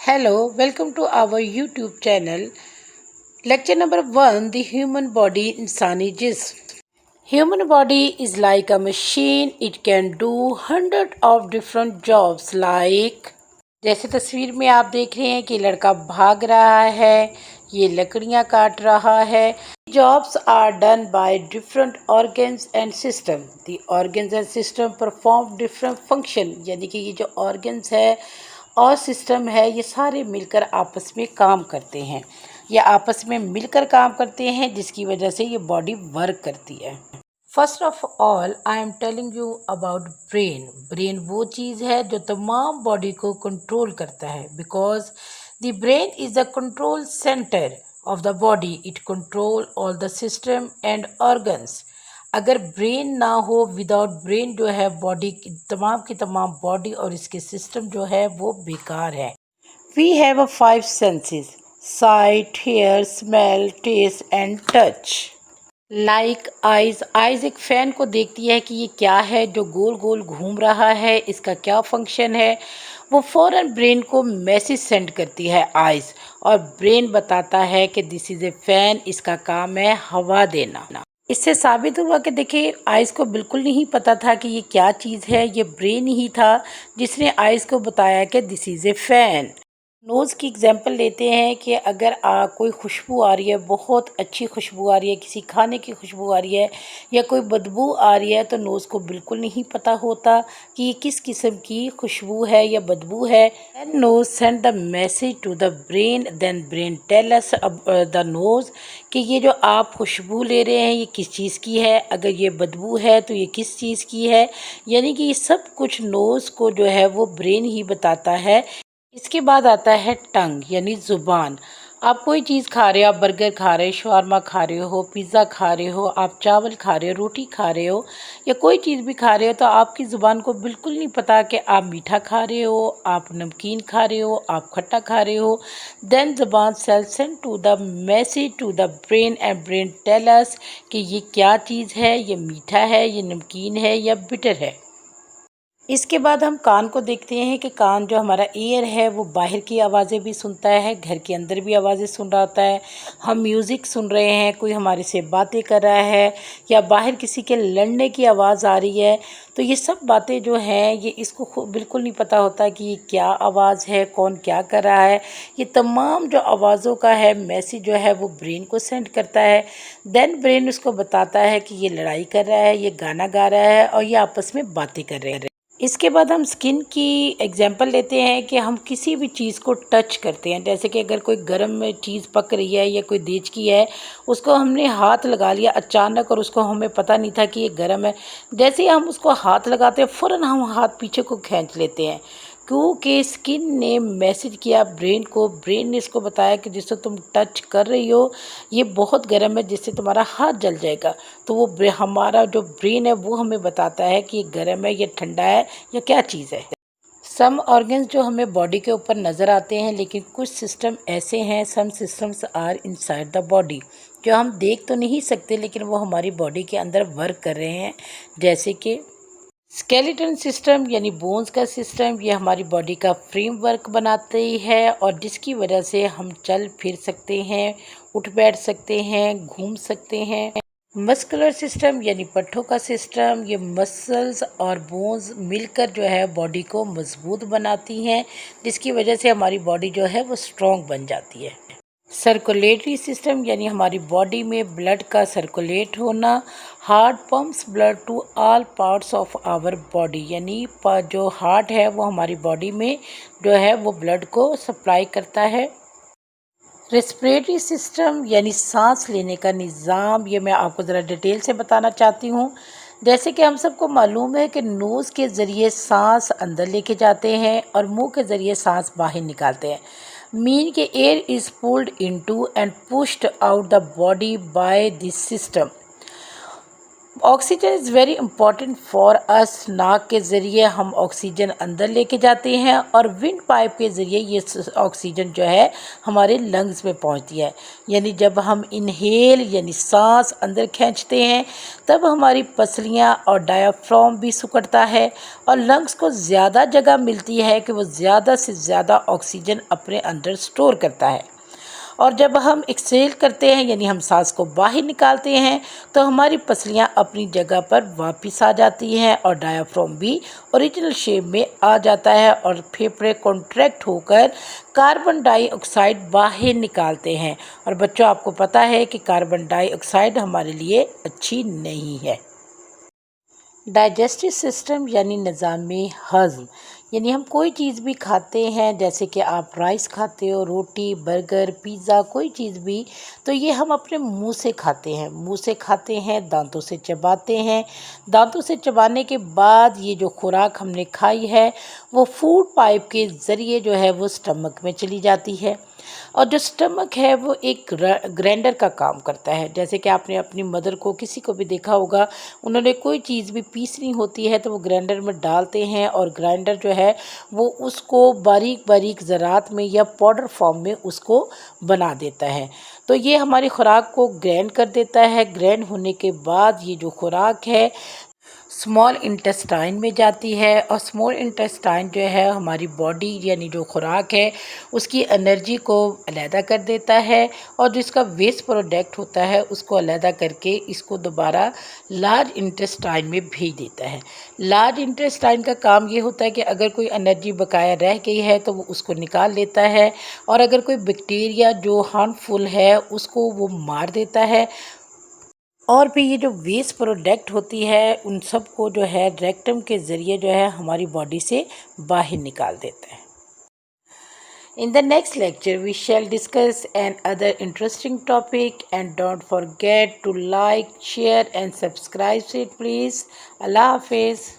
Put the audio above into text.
Hello, welcome to our YouTube channel. Lecture number 1, The Human Body Insani Jism. Human body is like a machine. It can do hundred of different jobs like जैसे तस्वीर में आप देख रहे हैं कि लड़का भाग रहा है, ये लकड़ियां काट रहा है. Jobs are done by different organs and system. The organs and system perform different function. यानी कि ये जो organs है और सिस्टम है ये सारे मिलकर आपस में काम करते हैं. ये आपस में मिलकर काम करते हैं जिसकी वजह से ये बॉडी वर्क करती है. First of all I am telling you about brain. Brain वो चीज़ है जो तमाम बॉडी को कंट्रोल करता है. Because the brain is the control centre of the body. It control all the system and organs. अगर ब्रेन ना हो, विदाउट ब्रेन जो है बॉडी की तमाम बॉडी और इसके सिस्टम जो है वो बेकार है. We have a 5 senses: sight, hear, smell, taste and touch. Like eyes एक फ़ैन को देखती है कि ये क्या है जो गोल गोल घूम रहा है, इसका क्या फंक्शन है. वो फ़ौरन ब्रेन को मैसेज सेंड करती है आइज़, और ब्रेन बताता है कि दिस इज़ ए फ़ैन, इसका काम है हवा देना. इससे साबित हुआ कि देखिए आइज़ को बिल्कुल नहीं पता था कि ये क्या चीज़ है. ये ब्रेन ही था जिसने आइज़ को बताया कि this is a fan. Nose की एग्जांपल लेते हैं कि अगर कोई खुशबू आ रही है, बहुत अच्छी खुशबू आ रही है, किसी खाने की खुशबू आ रही है या कोई बदबू आ रही है, तो नोज़ को बिल्कुल नहीं पता होता कि ये किस किस्म की खुशबू है या बदबू है. Then nose send the message to the brain. Then brain tell us the nose कि ये जो आप खुशबू ले रहे हैं ये किस चीज़ की है, अगर ये बदबू है तो ये किस चीज़ की है. यानी कि ये सब कुछ नोज़ को जो है वो ब्रेन ही बताता है. इसके बाद आता है टंग यानी ज़ुबान. आप कोई चीज़ खा रहे हो, आप बर्गर खा रहे हो, शवारमा खा रहे हो, पिज़्ज़ा खा रहे हो, आप चावल खा रहे हो, रोटी खा रहे हो या कोई चीज़ भी खा रहे हो, तो आपकी ज़ुबान को बिल्कुल नहीं पता कि आप मीठा खा रहे हो, आप नमकीन खा रहे हो, आप खट्टा खा रहे हो. देन ज़ुबान send to the message to the brain and brain tell us कि ये क्या चीज़ है, ये मीठा है, ये नमकीन है या बिटर है. इसके बाद हम कान को देखते हैं कि कान जो हमारा ईयर है वो बाहर की आवाज़ें भी सुनता है, घर के अंदर भी आवाज़ें सुन रहा होता है. हम म्यूज़िक सुन रहे हैं, कोई हमारे से बातें कर रहा है या बाहर किसी के लड़ने की आवाज़ आ रही है, तो ये सब बातें जो हैं ये इसको बिल्कुल नहीं पता होता कि ये क्या आवाज़ है, कौन क्या कर रहा है. ये तमाम जो आवाज़ों का है मैसेज जो है वो ब्रेन को सेंड करता है. देन ब्रेन उसको बताता है कि ये लड़ाई कर रहा है, ये गाना गा रहा है और ये आपस में बातें कर रहे हैं. इसके बाद हम स्किन की एग्जांपल लेते हैं कि हम किसी भी चीज़ को टच करते हैं. जैसे कि अगर कोई गर्म चीज़ पक रही है या कोई देज की है, उसको हमने हाथ लगा लिया अचानक और उसको हमें पता नहीं था कि ये गर्म है. जैसे ही हम उसको हाथ लगाते हैं फ़ौरन हम हाथ पीछे को खींच लेते हैं, क्योंकि स्किन ने मैसेज किया ब्रेन को. ब्रेन ने इसको बताया कि जिससे तुम टच कर रही हो ये बहुत गर्म है, जिससे तुम्हारा हाथ जल जाएगा. तो वो हमारा जो ब्रेन है वो हमें बताता है कि ये गर्म है, ये ठंडा है या क्या चीज़ है. सम ऑर्गन्स जो हमें बॉडी के ऊपर नज़र आते हैं, लेकिन कुछ सिस्टम ऐसे हैं, some systems are inside the body, जो हम देख तो नहीं सकते लेकिन वो हमारी बॉडी के अंदर वर्क कर रहे हैं. जैसे कि स्केलेटन सिस्टम यानी बोन्स का सिस्टम, ये हमारी बॉडी का फ्रेमवर्क बनाती है और जिसकी वजह से हम चल फिर सकते हैं, उठ बैठ सकते हैं, घूम सकते हैं. मस्कुलर सिस्टम यानी पट्ठों का सिस्टम, ये मसल्स और बोन्स मिलकर जो है बॉडी को मजबूत बनाती हैं, जिसकी वजह से हमारी बॉडी जो है वो स्ट्रॉन्ग बन जाती है. सर्कुलेटरी सिस्टम यानी हमारी बॉडी में ब्लड का सर्कुलेट होना. Heart pumps blood to all parts of our body, यानी जो हार्ट है वो हमारी बॉडी में जो है वो ब्लड को सप्लाई करता है. रेस्पिरेटरी सिस्टम यानी सांस लेने का निज़ाम, ये मैं आपको ज़रा डिटेल से बताना चाहती हूँ. जैसे कि हम सबको मालूम है कि नोज़ के ज़रिए सांस अंदर लेके जाते हैं और मुंह के ज़रिए सांस बाहर निकालते हैं. मीन के air is pulled into and pushed out the body by this system. Oxygen is very important for us. नाक के ज़रिए हम ऑक्सीजन अंदर लेके जाते हैं और विंड पाइप के ज़रिए ये ऑक्सीजन जो है हमारे लंग्स में पहुंचती है। यानी जब हम इनहेल यानी सांस अंदर खींचते हैं तब हमारी पसलियां और डायाफ्राम भी सिकुड़ता है और लंग्स को ज़्यादा जगह मिलती है कि वो ज़्यादा से ज़्यादा ऑक्सीजन अपने अंदर स्टोर करता है। और जब हम एक्सहेल करते हैं यानी हम सांस को बाहर निकालते हैं तो हमारी पसलियां अपनी जगह पर वापस आ जाती हैं और डायाफ्राम भी ओरिजिनल शेप में आ जाता है और फेफड़े कॉन्ट्रैक्ट होकर कार्बन डाइऑक्साइड बाहर निकालते हैं। और बच्चों, आपको पता है कि कार्बन डाइऑक्साइड हमारे लिए अच्छी नहीं है। डाइजेस्टिव सिस्टम यानी निज़ाम हज़म, यानी हम कोई चीज़ भी खाते हैं, जैसे कि आप राइस खाते हो, रोटी, बर्गर, पिज़्ज़ा, कोई चीज़ भी, तो ये हम अपने मुंह से खाते हैं। मुंह से खाते हैं, दांतों से चबाते हैं। दांतों से चबाने के बाद ये जो खुराक हमने खाई है वो फूड पाइप के ज़रिए जो है वो स्टमक में चली जाती है। और जो स्टमक है वो एक ग्राइंडर का काम करता है। जैसे कि आपने अपनी मदर को, किसी को भी देखा होगा, उन्होंने कोई चीज़ भी पीसनी होती है तो वो ग्राइंडर में डालते हैं और ग्राइंडर जो है वो उसको बारीक बारीक ज़रात में या पाउडर फॉर्म में उसको बना देता है। तो ये हमारी खुराक को ग्राइंड कर देता है। ग्राइंड होने के बाद ये जो खुराक है स्मॉल इंटेस्टाइन में जाती है और स्मॉल इंटेस्टाइन जो है हमारी बॉडी यानी जो खुराक है उसकी एनर्जी को अलहदा कर देता है और जिसका वेस्ट प्रोडक्ट होता है उसको अलहदा करके इसको दोबारा लार्ज इंटेस्टाइन में भेज देता है। लार्ज इंटेस्टाइन का काम ये होता है कि अगर कोई एनर्जी बकाया रह गई है तो वो उसको निकाल लेता है और अगर कोई बैक्टीरिया जो हार्मफुल है उसको वो मार देता है। और भी ये जो वेस्ट प्रोडक्ट होती है उन सब को जो है रेक्टम के ज़रिए जो है हमारी बॉडी से बाहर निकाल देता है। In the next lecture, we shall discuss an other interesting topic, and don't forget to like, share and subscribe it please. Allah Hafiz.